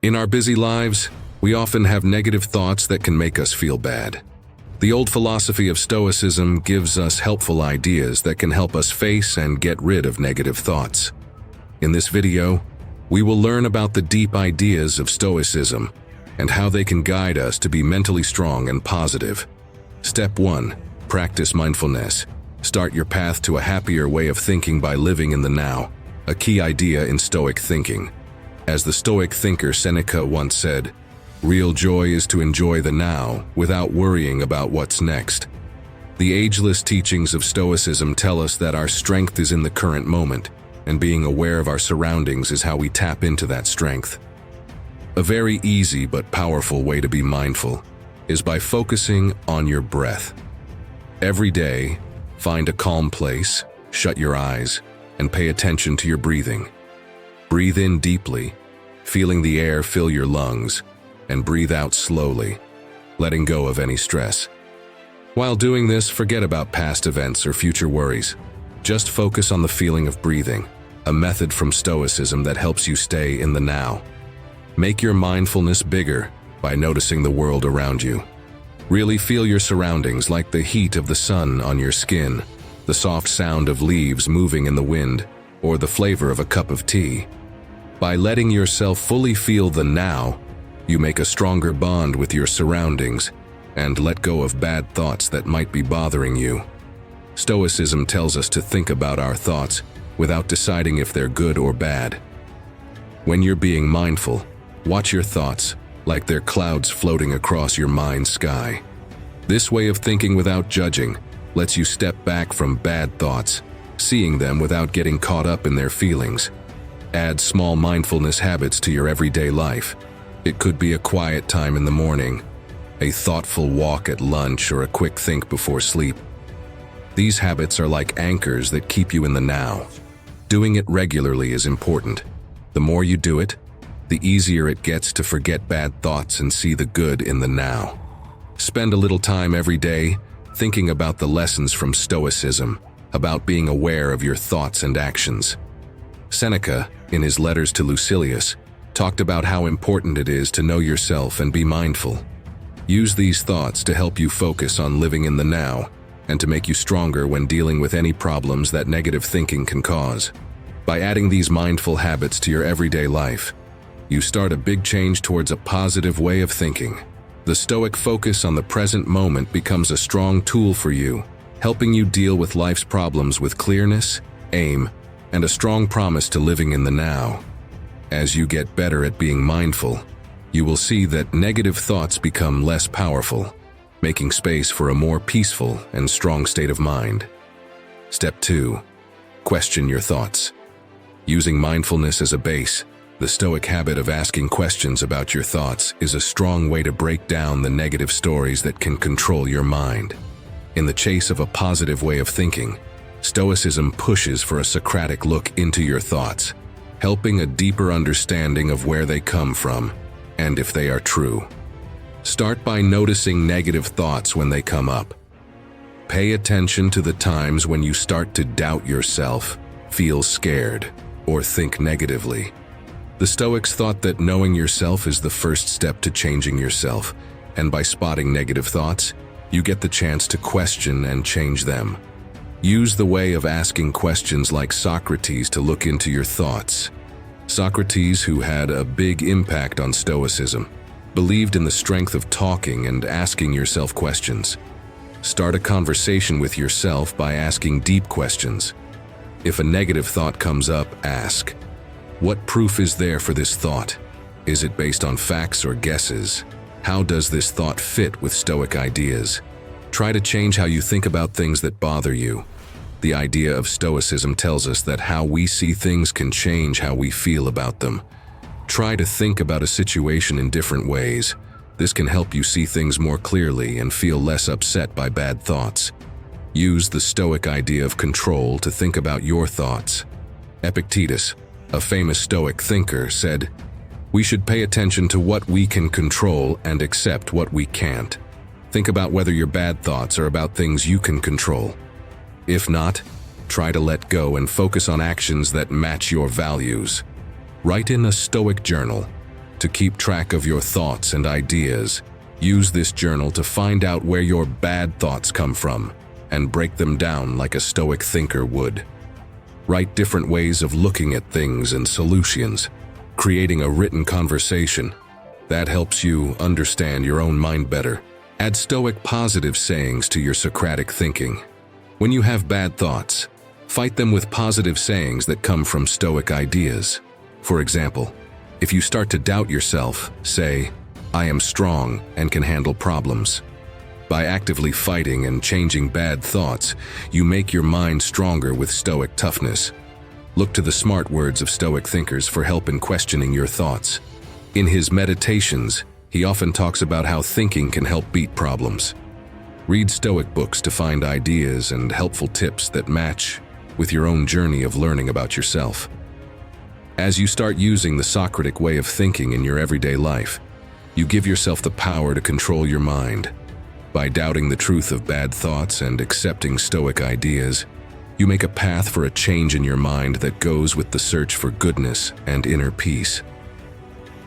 In our busy lives, we often have negative thoughts that can make us feel bad. The old philosophy of Stoicism gives us helpful ideas that can help us face and get rid of negative thoughts. In this video, we will learn about the deep ideas of Stoicism and how they can guide us to be mentally strong and positive. Step 1. Practice mindfulness. Start your path to a happier way of thinking by living in the now, a key idea in Stoic thinking. As the Stoic thinker Seneca once said, "Real joy is to enjoy the now without worrying about what's next." The ageless teachings of Stoicism tell us that our strength is in the current moment, and being aware of our surroundings is how we tap into that strength. A very easy but powerful way to be mindful is by focusing on your breath. Every day, find a calm place, shut your eyes, and pay attention to your breathing. Breathe in deeply, feeling the air fill your lungs, and breathe out slowly, letting go of any stress. While doing this, forget about past events or future worries. Just focus on the feeling of breathing, a method from Stoicism that helps you stay in the now. Make your mindfulness bigger by noticing the world around you. Really feel your surroundings, like the heat of the sun on your skin, the soft sound of leaves moving in the wind, or the flavor of a cup of tea. By letting yourself fully feel the now, you make a stronger bond with your surroundings and let go of bad thoughts that might be bothering you. Stoicism tells us to think about our thoughts without deciding if they're good or bad. When you're being mindful, watch your thoughts like they're clouds floating across your mind's sky. This way of thinking without judging lets you step back from bad thoughts, seeing them without getting caught up in their feelings. Add small mindfulness habits to your everyday life. It could be a quiet time in the morning, a thoughtful walk at lunch, or a quick think before sleep. These habits are like anchors that keep you in the now. Doing it regularly is important. The more you do it, the easier it gets to forget bad thoughts and see the good in the now. Spend a little time every day thinking about the lessons from Stoicism, about being aware of your thoughts and actions. Seneca, in his letters to Lucilius, talked about how important it is to know yourself and be mindful. Use these thoughts to help you focus on living in the now and to make you stronger when dealing with any problems that negative thinking can cause. By adding these mindful habits to your everyday life, you start a big change towards a positive way of thinking. The Stoic focus on the present moment becomes a strong tool for you, helping you deal with life's problems with clearness, aim, and a strong promise to living in the now. As you get better at being mindful, you will see that negative thoughts become less powerful, making space for a more peaceful and strong state of mind. Step 2. Question your thoughts. Using mindfulness as a base, the Stoic habit of asking questions about your thoughts is a strong way to break down the negative stories that can control your mind. In the chase of a positive way of thinking, Stoicism pushes for a Socratic look into your thoughts, helping a deeper understanding of where they come from and if they are true. Start by noticing negative thoughts when they come up. Pay attention to the times when you start to doubt yourself, feel scared, or think negatively. The Stoics thought that knowing yourself is the first step to changing yourself, and by spotting negative thoughts, you get the chance to question and change them. Use the way of asking questions like Socrates to look into your thoughts. Socrates, who had a big impact on Stoicism, believed in the strength of talking and asking yourself questions. Start a conversation with yourself by asking deep questions. If a negative thought comes up, ask, what proof is there for this thought? Is it based on facts or guesses? How does this thought fit with Stoic ideas? Try to change how you think about things that bother you. The idea of Stoicism tells us that how we see things can change how we feel about them. Try to think about a situation in different ways. This can help you see things more clearly and feel less upset by bad thoughts. Use the Stoic idea of control to think about your thoughts. Epictetus, a famous Stoic thinker, said, "We should pay attention to what we can control and accept what we can't." Think about whether your bad thoughts are about things you can control. If not, try to let go and focus on actions that match your values. Write in a Stoic journal. To keep track of your thoughts and ideas, use this journal to find out where your bad thoughts come from and break them down like a Stoic thinker would. Write different ways of looking at things and solutions, creating a written conversation. That helps you understand your own mind better. Add Stoic positive sayings to your Socratic thinking. When you have bad thoughts, fight them with positive sayings that come from Stoic ideas. For example, if you start to doubt yourself, say, "I am strong and can handle problems." By actively fighting and changing bad thoughts, you make your mind stronger with Stoic toughness. Look to the smart words of Stoic thinkers for help in questioning your thoughts. In his meditations, he often talks about how thinking can help beat problems. Read Stoic books to find ideas and helpful tips that match with your own journey of learning about yourself. As you start using the Socratic way of thinking in your everyday life, you give yourself the power to control your mind. By doubting the truth of bad thoughts and accepting Stoic ideas, you make a path for a change in your mind that goes with the search for goodness and inner peace.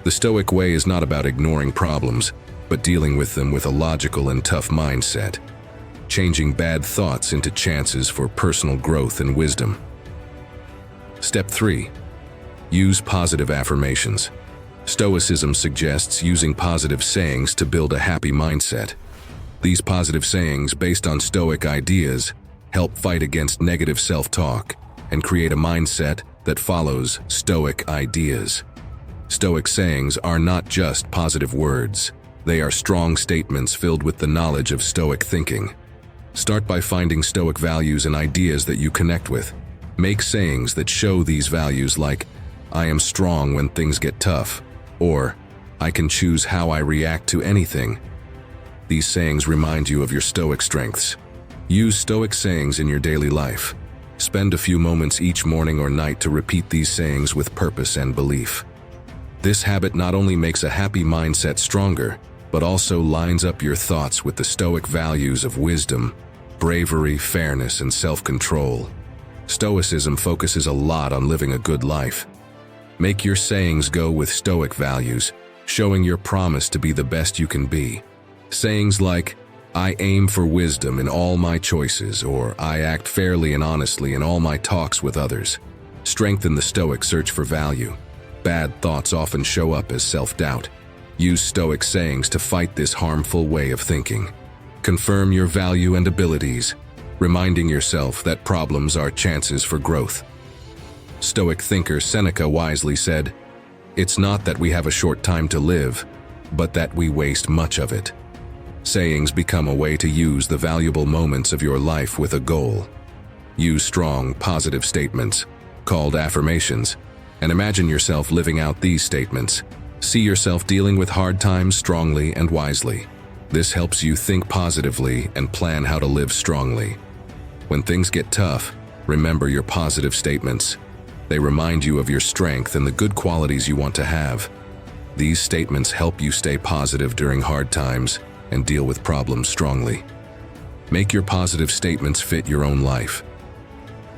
The Stoic way is not about ignoring problems, but dealing with them with a logical and tough mindset, changing bad thoughts into chances for personal growth and wisdom. Step 3. Use positive affirmations. Stoicism suggests using positive sayings to build a happy mindset. These positive sayings, based on Stoic ideas, help fight against negative self-talk and create a mindset that follows Stoic ideas. Stoic sayings are not just positive words. They are strong statements filled with the knowledge of Stoic thinking. Start by finding Stoic values and ideas that you connect with. Make sayings that show these values like, "I am strong when things get tough," or "I can choose how I react to anything." These sayings remind you of your Stoic strengths. Use Stoic sayings in your daily life. Spend a few moments each morning or night to repeat these sayings with purpose and belief. This habit not only makes a happy mindset stronger, but also lines up your thoughts with the Stoic values of wisdom, bravery, fairness, and self-control. Stoicism focuses a lot on living a good life. Make your sayings go with Stoic values, showing your promise to be the best you can be. Sayings like, "I aim for wisdom in all my choices," or "I act fairly and honestly in all my talks with others," strengthen the Stoic search for value. Bad thoughts often show up as self-doubt. Use Stoic sayings to fight this harmful way of thinking. Confirm your value and abilities, reminding yourself that problems are chances for growth. Stoic thinker Seneca wisely said, "It's not that we have a short time to live, but that we waste much of it." Sayings become a way to use the valuable moments of your life with a goal. Use strong, positive statements, called affirmations, and imagine yourself living out these statements. See yourself dealing with hard times strongly and wisely. This helps you think positively and plan how to live strongly. When things get tough, remember your positive statements. They remind you of your strength and the good qualities you want to have. These statements help you stay positive during hard times and deal with problems strongly. Make your positive statements fit your own life.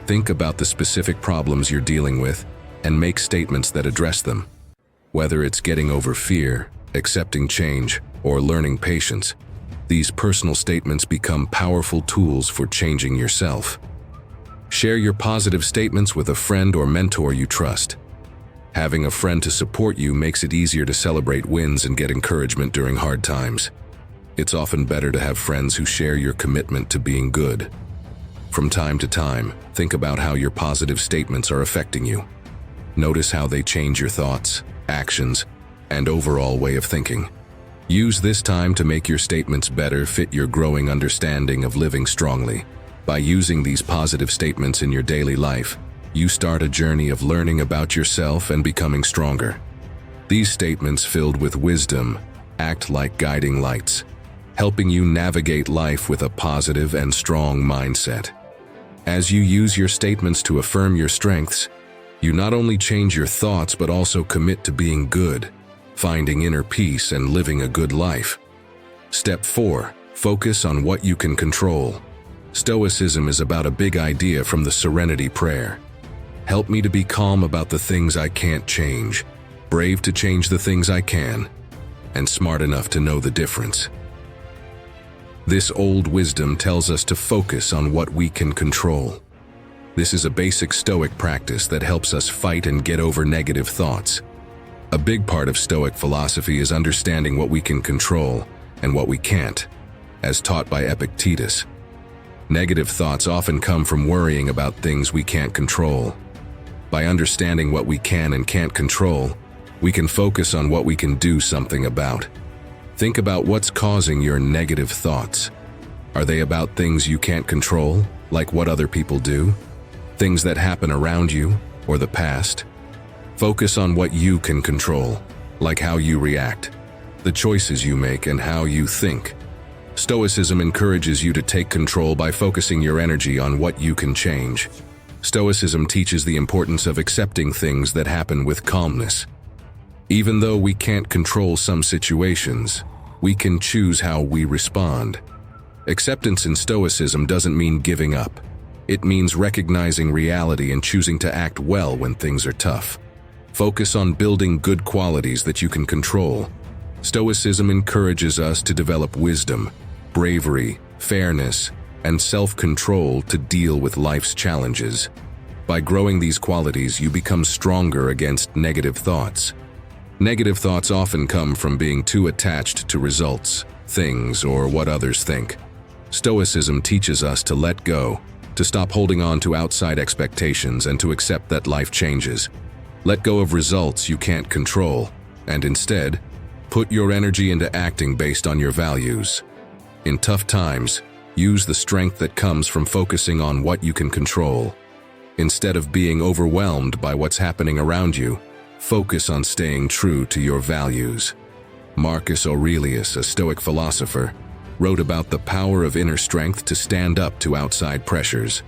Think about the specific problems you're dealing with and make statements that address them. Whether it's getting over fear, accepting change, or learning patience, these personal statements become powerful tools for changing yourself. Share your positive statements with a friend or mentor you trust. Having a friend to support you makes it easier to celebrate wins and get encouragement during hard times. It's often better to have friends who share your commitment to being good. From time to time, think about how your positive statements are affecting you. Notice how they change your thoughts, actions, and overall way of thinking. Use this time to make your statements better fit your growing understanding of living strongly. By using these positive statements in your daily life, you start a journey of learning about yourself and becoming stronger. These statements, filled with wisdom, act like guiding lights, helping you navigate life with a positive and strong mindset. As you use your statements to affirm your strengths, you not only change your thoughts but also commit to being good, finding inner peace and living a good life. Step 4. Focus on what you can control. Stoicism is about a big idea from the Serenity Prayer. Help me to be calm about the things I can't change. brave to change the things I can, and smart enough to know the difference. This old wisdom tells us to focus on what we can control. This is a basic Stoic practice that helps us fight and get over negative thoughts. A big part of Stoic philosophy is understanding what we can control and what we can't, as taught by Epictetus. Negative thoughts often come from worrying about things we can't control. By understanding what we can and can't control, we can focus on what we can do something about. Think about what's causing your negative thoughts. Are they about things you can't control, like what other people do? Things that happen around you, or the past? Focus on what you can control, like how you react, the choices you make, and how you think. Stoicism encourages you to take control by focusing your energy on what you can change. Stoicism teaches the importance of accepting things that happen with calmness. Even though we can't control some situations, we can choose how we respond. Acceptance in Stoicism doesn't mean giving up. It means recognizing reality and choosing to act well when things are tough. Focus on building good qualities that you can control. Stoicism encourages us to develop wisdom, bravery, fairness, and self-control to deal with life's challenges. By growing these qualities, you become stronger against negative thoughts. Negative thoughts often come from being too attached to results, things, or what others think. Stoicism teaches us to let go, to stop holding on to outside expectations, and to accept that life changes. Let go of results you can't control, and instead, put your energy into acting based on your values. In tough times, use the strength that comes from focusing on what you can control. Instead of being overwhelmed by what's happening around you, focus on staying true to your values. Marcus Aurelius, a Stoic philosopher, wrote about the power of inner strength to stand up to outside pressures.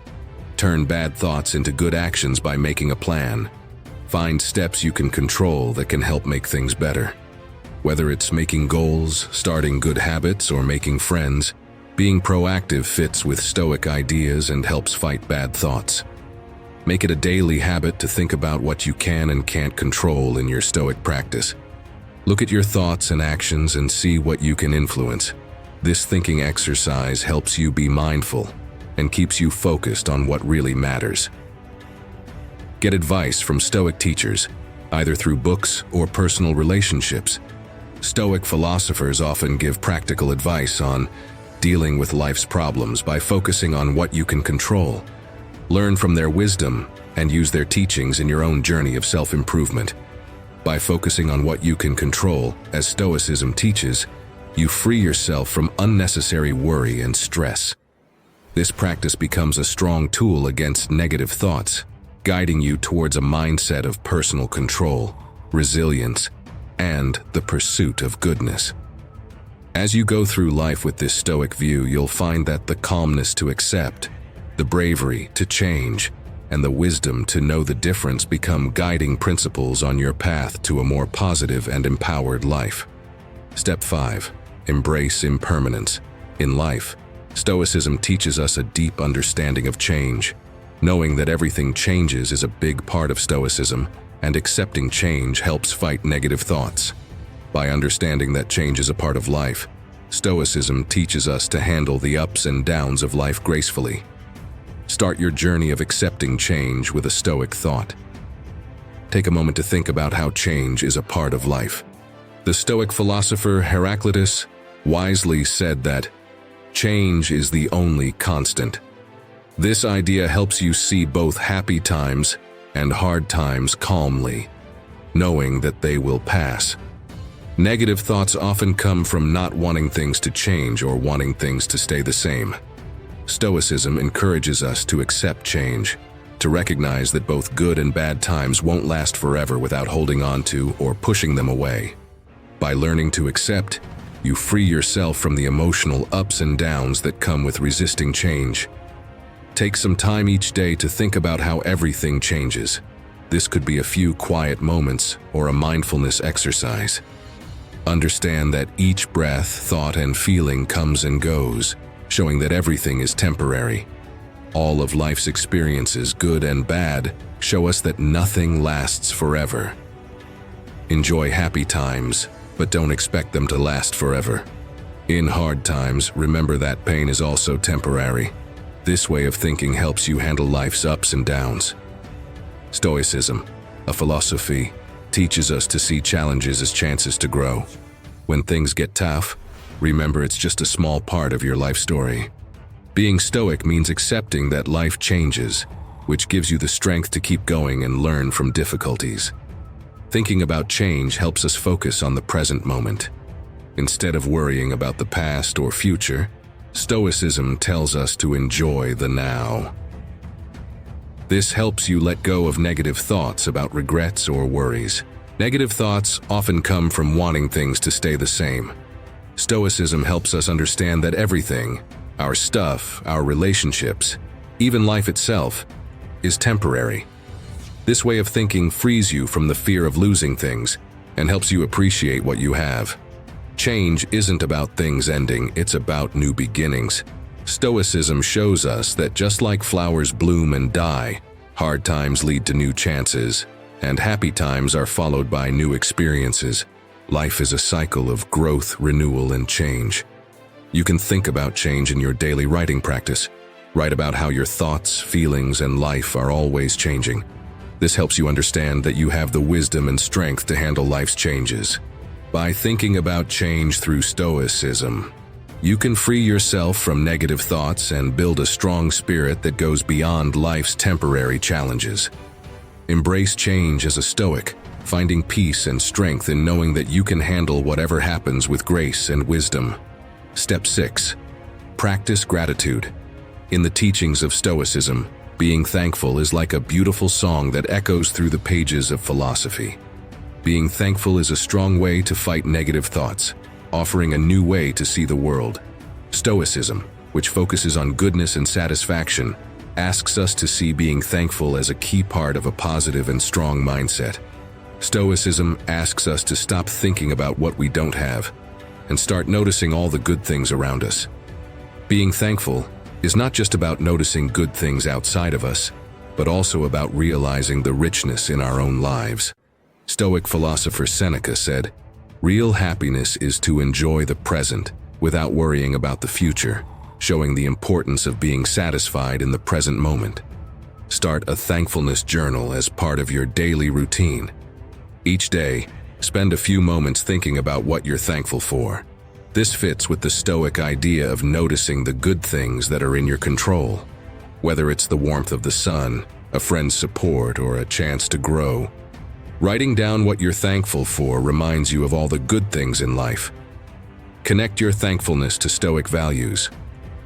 Turn bad thoughts into good actions by making a plan. Find steps you can control that can help make things better. Whether it's making goals, starting good habits, or making friends, being proactive fits with Stoic ideas and helps fight bad thoughts. Make it a daily habit to think about what you can and can't control in your Stoic practice. Look at your thoughts and actions and see what you can influence. This thinking exercise helps you be mindful and keeps you focused on what really matters. Get advice from Stoic teachers, either through books or personal relationships. Stoic philosophers often give practical advice on dealing with life's problems by focusing on what you can control. Learn from their wisdom and use their teachings in your own journey of self-improvement. By focusing on what you can control, as Stoicism teaches, you free yourself from unnecessary worry and stress. This practice becomes a strong tool against negative thoughts, guiding you towards a mindset of personal control, resilience, and the pursuit of goodness. As you go through life with this Stoic view, you'll find that the calmness to accept, the bravery to change, and the wisdom to know the difference become guiding principles on your path to a more positive and empowered life. Step 5. Embrace impermanence. In life, Stoicism teaches us a deep understanding of change. Knowing that everything changes is a big part of Stoicism, and accepting change helps fight negative thoughts. By understanding that change is a part of life, Stoicism teaches us to handle the ups and downs of life gracefully. Start your journey of accepting change with a Stoic thought. Take a moment to think about how change is a part of life. The Stoic philosopher Heraclitus wisely said that change is the only constant. This idea helps you see both happy times and hard times calmly, knowing that they will pass. Negative thoughts often come from not wanting things to change or wanting things to stay the same. Stoicism encourages us to accept change, to recognize that both good and bad times won't last forever without holding on to or pushing them away. By learning to accept, you free yourself from the emotional ups and downs that come with resisting change. Take some time each day to think about how everything changes. This could be a few quiet moments or a mindfulness exercise. Understand that each breath, thought, and feeling comes and goes, showing that everything is temporary. All of life's experiences, good and bad, show us that nothing lasts forever. Enjoy happy times, but don't expect them to last forever. In hard times, remember that pain is also temporary. This way of thinking helps you handle life's ups and downs. Stoicism, a philosophy, teaches us to see challenges as chances to grow. When things get tough, remember it's just a small part of your life story. Being stoic means accepting that life changes, which gives you the strength to keep going and learn from difficulties. Thinking about change helps us focus on the present moment. Instead of worrying about the past or future, Stoicism tells us to enjoy the now. This helps you let go of negative thoughts about regrets or worries. Negative thoughts often come from wanting things to stay the same. Stoicism helps us understand that everything, our stuff, our relationships, even life itself, is temporary. This way of thinking frees you from the fear of losing things and helps you appreciate what you have. Change isn't about things ending, it's about new beginnings. Stoicism shows us that just like flowers bloom and die, hard times lead to new chances, and happy times are followed by new experiences. Life is a cycle of growth, renewal, and change. You can think about change in your daily writing practice. Write about how your thoughts, feelings, and life are always changing. This helps you understand that you have the wisdom and strength to handle life's changes. By thinking about change through Stoicism, you can free yourself from negative thoughts and build a strong spirit that goes beyond life's temporary challenges. Embrace change as a Stoic, finding peace and strength in knowing that you can handle whatever happens with grace and wisdom. Step 6. Practice gratitude. In the teachings of Stoicism, being thankful is like a beautiful song that echoes through the pages of philosophy. Being thankful is a strong way to fight negative thoughts, offering a new way to see the world. Stoicism, which focuses on goodness and satisfaction, asks us to see being thankful as a key part of a positive and strong mindset. Stoicism asks us to stop thinking about what we don't have and start noticing all the good things around us. Being thankful is not just about noticing good things outside of us, but also about realizing the richness in our own lives. Stoic philosopher Seneca said, "Real happiness is to enjoy the present without worrying about the future," showing the importance of being satisfied in the present moment. Start a thankfulness journal as part of your daily routine. Each day, spend a few moments thinking about what you're thankful for. This fits with the Stoic idea of noticing the good things that are in your control. Whether it's the warmth of the sun, a friend's support, or a chance to grow. Writing down what you're thankful for reminds you of all the good things in life. Connect your thankfulness to Stoic values.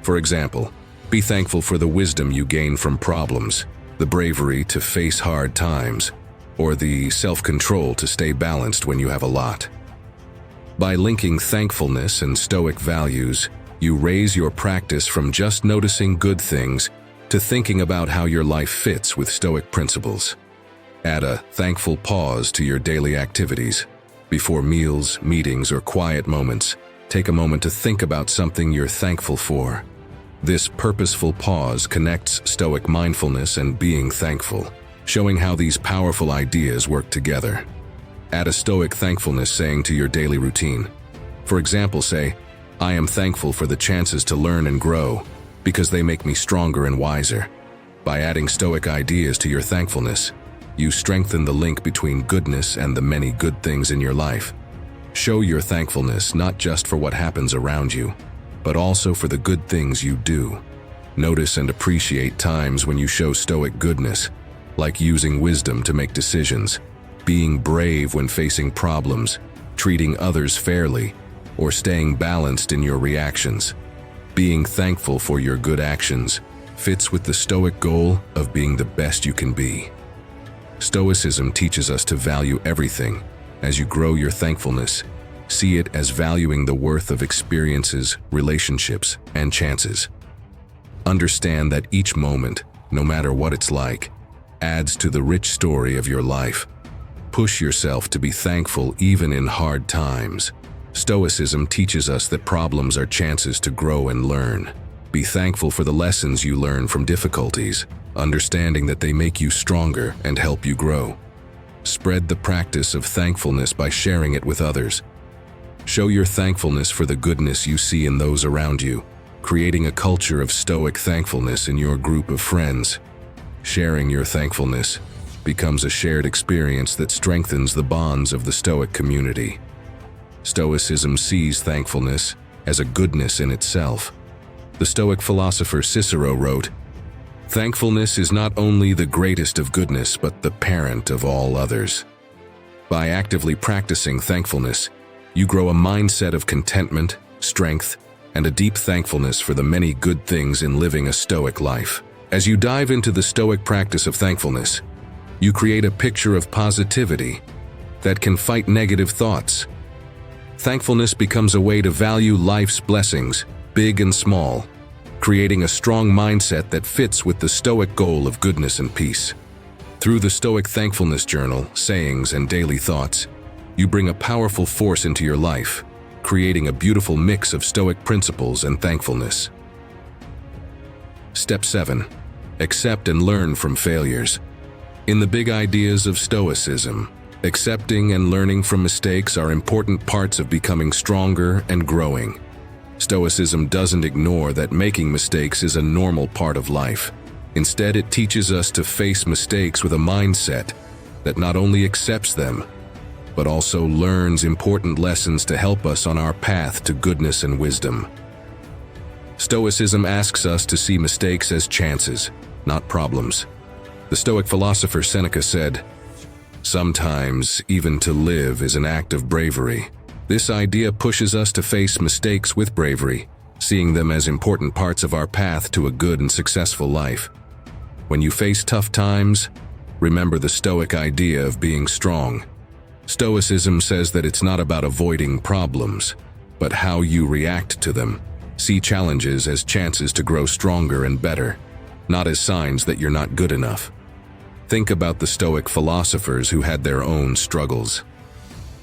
For example, be thankful for the wisdom you gain from problems, the bravery to face hard times, or the self-control to stay balanced when you have a lot. By linking thankfulness and Stoic values, you raise your practice from just noticing good things to thinking about how your life fits with Stoic principles. Add a thankful pause to your daily activities. Before meals, meetings, or quiet moments, take a moment to think about something you're thankful for. This purposeful pause connects Stoic mindfulness and being thankful, showing how these powerful ideas work together. Add a Stoic thankfulness saying to your daily routine. For example, say, "I am thankful for the chances to learn and grow, because they make me stronger and wiser." By adding Stoic ideas to your thankfulness, you strengthen the link between goodness and the many good things in your life. Show your thankfulness not just for what happens around you, but also for the good things you do. Notice and appreciate times when you show Stoic goodness, like using wisdom to make decisions, being brave when facing problems, treating others fairly, or staying balanced in your reactions. Being thankful for your good actions fits with the Stoic goal of being the best you can be. Stoicism teaches us to value everything. As you grow your thankfulness, see it as valuing the worth of experiences, relationships, and chances. Understand that each moment, no matter what it's like, adds to the rich story of your life. Push yourself to be thankful even in hard times. Stoicism teaches us that problems are chances to grow and learn. Be thankful for the lessons you learn from difficulties, understanding that they make you stronger and help you grow. Spread the practice of thankfulness by sharing it with others. Show your thankfulness for the goodness you see in those around you, creating a culture of Stoic thankfulness in your group of friends. Sharing your thankfulness becomes a shared experience that strengthens the bonds of the Stoic community. Stoicism sees thankfulness as a goodness in itself. The Stoic philosopher Cicero wrote, "Thankfulness is not only the greatest of goodness, but the parent of all others." By actively practicing thankfulness, you grow a mindset of contentment, strength, and a deep thankfulness for the many good things in living a Stoic life. As you dive into the Stoic practice of thankfulness, you create a picture of positivity that can fight negative thoughts. Thankfulness becomes a way to value life's blessings, big and small, creating a strong mindset that fits with the Stoic goal of goodness and peace. Through the Stoic thankfulness journal, sayings, and daily thoughts, you bring a powerful force into your life, creating a beautiful mix of Stoic principles and thankfulness. Step 7. Accept and learn from failures. In the big ideas of Stoicism, accepting and learning from mistakes are important parts of becoming stronger and growing. Stoicism doesn't ignore that making mistakes is a normal part of life. Instead, it teaches us to face mistakes with a mindset that not only accepts them, but also learns important lessons to help us on our path to goodness and wisdom. Stoicism asks us to see mistakes as chances, not problems. The Stoic philosopher Seneca said, "Sometimes, even to live is an act of bravery." This idea pushes us to face mistakes with bravery, seeing them as important parts of our path to a good and successful life. When you face tough times, remember the Stoic idea of being strong. Stoicism says that it's not about avoiding problems, but how you react to them. See challenges as chances to grow stronger and better, not as signs that you're not good enough. Think about the Stoic philosophers who had their own struggles.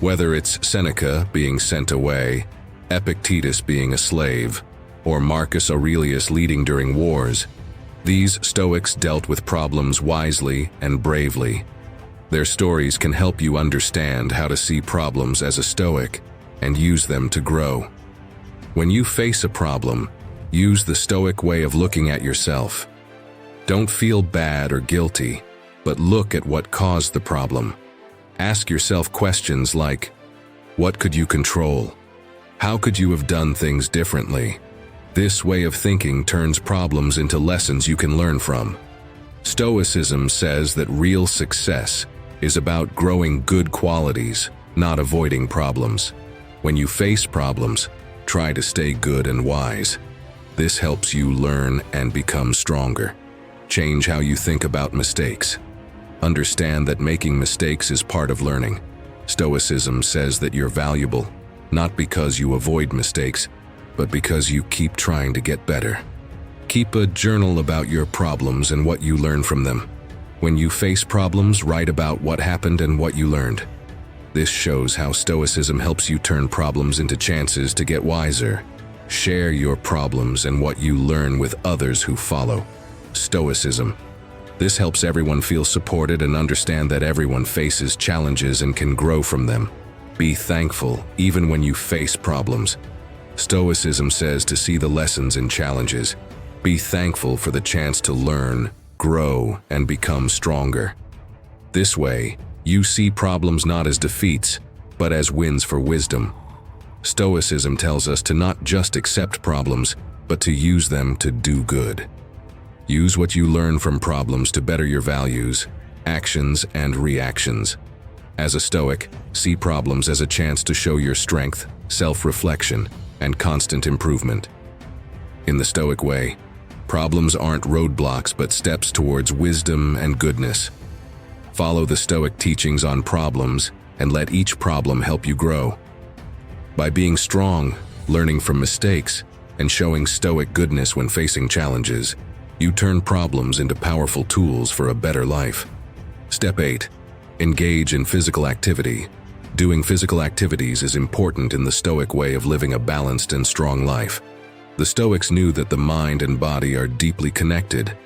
Whether it's Seneca being sent away, Epictetus being a slave, or Marcus Aurelius leading during wars, these Stoics dealt with problems wisely and bravely. Their stories can help you understand how to see problems as a Stoic and use them to grow. When you face a problem, use the Stoic way of looking at yourself. Don't feel bad or guilty, but look at what caused the problem. Ask yourself questions like, what could you control? How could you have done things differently? This way of thinking turns problems into lessons you can learn from. Stoicism says that real success is about growing good qualities, not avoiding problems. When you face problems, try to stay good and wise. This helps you learn and become stronger. Change how you think about mistakes. Understand that making mistakes is part of learning. Stoicism says that you're valuable, not because you avoid mistakes, but because you keep trying to get better. Keep a journal about your problems and what you learn from them. When you face problems, write about what happened and what you learned. This shows how Stoicism helps you turn problems into chances to get wiser. Share your problems and what you learn with others who follow. Stoicism. This helps everyone feel supported and understand that everyone faces challenges and can grow from them. Be thankful even when you face problems. Stoicism says to see the lessons in challenges. Be thankful for the chance to learn, grow, and become stronger. This way, you see problems not as defeats, but as wins for wisdom. Stoicism tells us to not just accept problems, but to use them to do good. Use what you learn from problems to better your values, actions, and reactions. As a Stoic, see problems as a chance to show your strength, self-reflection, and constant improvement. In the Stoic way, problems aren't roadblocks but steps towards wisdom and goodness. Follow the Stoic teachings on problems and let each problem help you grow. By being strong, learning from mistakes, and showing Stoic goodness when facing challenges, you turn problems into powerful tools for a better life. Step 8. Engage in physical activity. Doing physical activities is important in the Stoic way of living a balanced and strong life. The Stoics knew that the mind and body are deeply connected,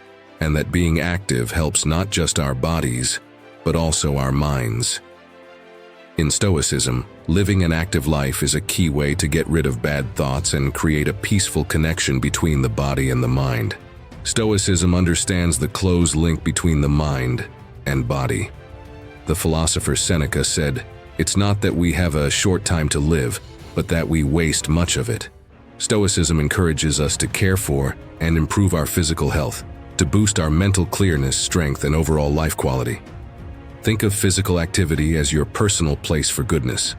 and that being active helps not just our bodies, but also our minds. In Stoicism, living an active life is a key way to get rid of bad thoughts and create a peaceful connection between the body and the mind. Stoicism understands the close link between the mind and body. The philosopher Seneca said, "It's not that we have a short time to live, but that we waste much of it." Stoicism encourages us to care for and improve our physical health, to boost our mental clearness, strength, and overall life quality. Think of physical activity as your personal place for goodness.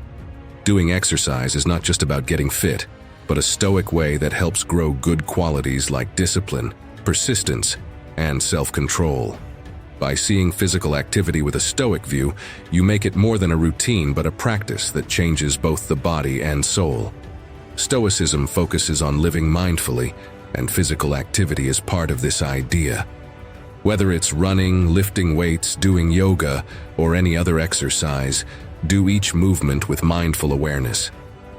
Doing exercise is not just about getting fit, but a Stoic way that helps grow good qualities like discipline, persistence, and self-control. By seeing physical activity with a Stoic view, you make it more than a routine but a practice that changes both the body and soul. Stoicism focuses on living mindfully, and physical activity is part of this idea. Whether it's running, lifting weights, doing yoga, or any other exercise, do each movement with mindful awareness.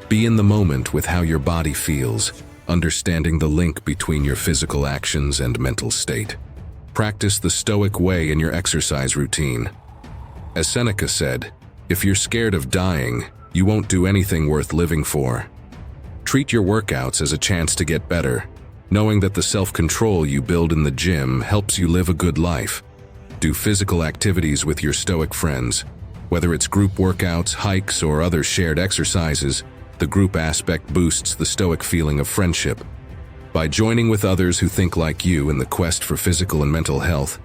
Be in the moment with how your body feels, understanding the link between your physical actions and mental state. Practice the Stoic way in your exercise routine. As Seneca said, "If you're scared of dying, you won't do anything worth living for." Treat your workouts as a chance to get better, knowing that the self-control you build in the gym helps you live a good life. Do physical activities with your Stoic friends. Whether it's group workouts, hikes, or other shared exercises, the group aspect boosts the Stoic feeling of friendship. By joining with others who think like you in the quest for physical and mental health,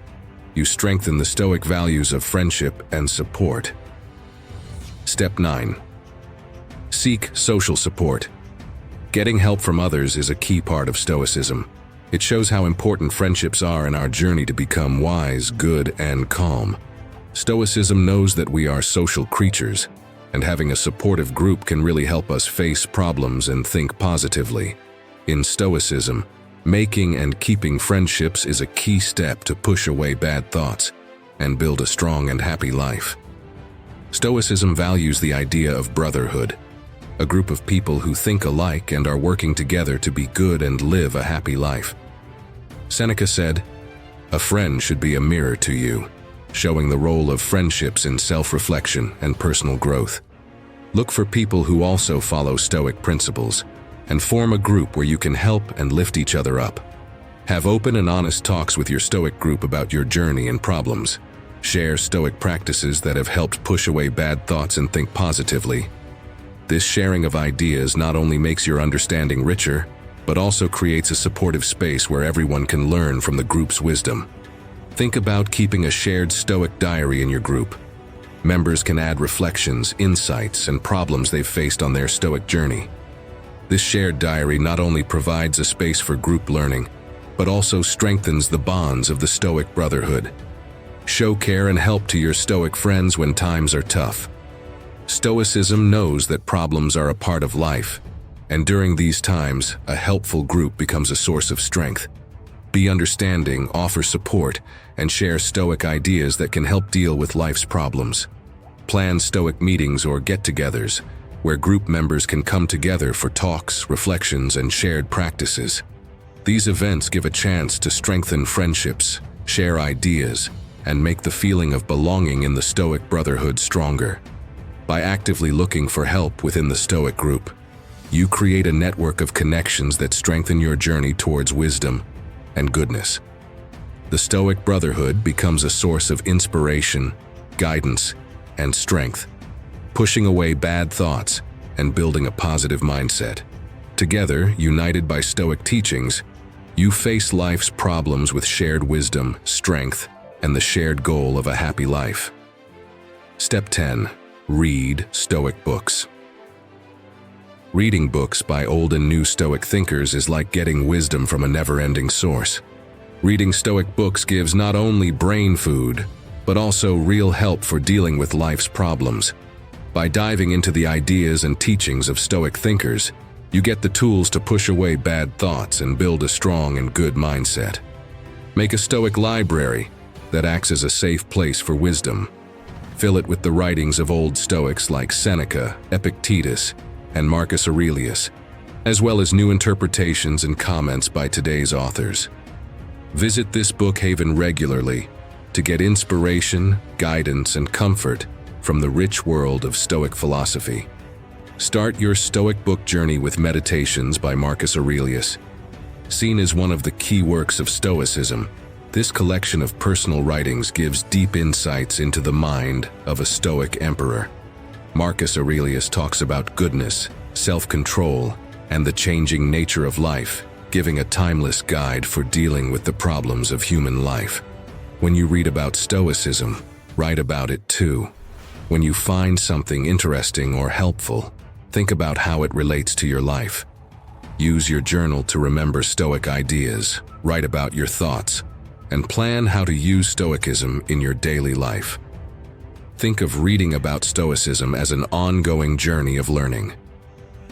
you strengthen the Stoic values of friendship and support. Step 9. Seek social support. Getting help from others is a key part of Stoicism. It shows how important friendships are in our journey to become wise, good, and calm. Stoicism knows that we are social creatures, and having a supportive group can really help us face problems and think positively. In Stoicism, making and keeping friendships is a key step to push away bad thoughts and build a strong and happy life. Stoicism values the idea of brotherhood, a group of people who think alike and are working together to be good and live a happy life. Seneca said, "A friend should be a mirror to you," showing the role of friendships in self-reflection and personal growth. Look for people who also follow Stoic principles, and form a group where you can help and lift each other up. Have open and honest talks with your Stoic group about your journey and problems. Share Stoic practices that have helped push away bad thoughts and think positively. This sharing of ideas not only makes your understanding richer, but also creates a supportive space where everyone can learn from the group's wisdom. Think about keeping a shared Stoic diary in your group. Members can add reflections, insights, and problems they've faced on their Stoic journey. This shared diary not only provides a space for group learning, but also strengthens the bonds of the Stoic brotherhood. Show care and help to your Stoic friends when times are tough. Stoicism knows that problems are a part of life, and during these times, a helpful group becomes a source of strength. Be understanding, offer support, and share Stoic ideas that can help deal with life's problems. Plan Stoic meetings or get-togethers, where group members can come together for talks, reflections, and shared practices. These events give a chance to strengthen friendships, share ideas, and make the feeling of belonging in the Stoic brotherhood stronger. By actively looking for help within the Stoic group, you create a network of connections that strengthen your journey towards wisdom and goodness. The Stoic brotherhood becomes a source of inspiration, guidance, and strength, pushing away bad thoughts and building a positive mindset. Together, united by Stoic teachings, you face life's problems with shared wisdom, strength, and the shared goal of a happy life. Step 10. Read Stoic books. Reading books by old and new Stoic thinkers is like getting wisdom from a never-ending source. Reading Stoic books gives not only brain food, but also real help for dealing with life's problems. By diving into the ideas and teachings of Stoic thinkers, you get the tools to push away bad thoughts and build a strong and good mindset. Make a Stoic library that acts as a safe place for wisdom. Fill it with the writings of old Stoics like Seneca, Epictetus, and Marcus Aurelius, as well as new interpretations and comments by today's authors. Visit this book haven regularly to get inspiration, guidance, and comfort from the rich world of Stoic philosophy. Start your Stoic book journey with Meditations by Marcus Aurelius. Seen as one of the key works of Stoicism, this collection of personal writings gives deep insights into the mind of a Stoic emperor. Marcus Aurelius talks about goodness, self-control, and the changing nature of life, giving a timeless guide for dealing with the problems of human life. When you read about Stoicism, write about it too. When you find something interesting or helpful, think about how it relates to your life. Use your journal to remember Stoic ideas, write about your thoughts, and plan how to use Stoicism in your daily life. Think of reading about Stoicism as an ongoing journey of learning.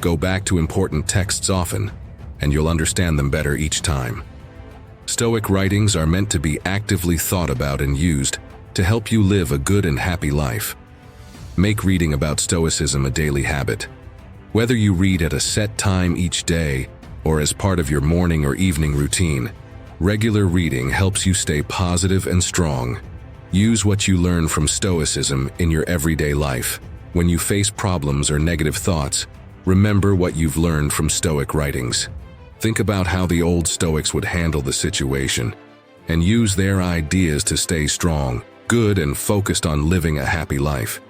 Go back to important texts often, and you'll understand them better each time. Stoic writings are meant to be actively thought about and used to help you live a good and happy life. Make reading about Stoicism a daily habit. Whether you read at a set time each day or as part of your morning or evening routine, regular reading helps you stay positive and strong. Use what you learn from Stoicism in your everyday life. When you face problems or negative thoughts, remember what you've learned from Stoic writings. Think about how the old Stoics would handle the situation, and use their ideas to stay strong, good, and focused on living a happy life.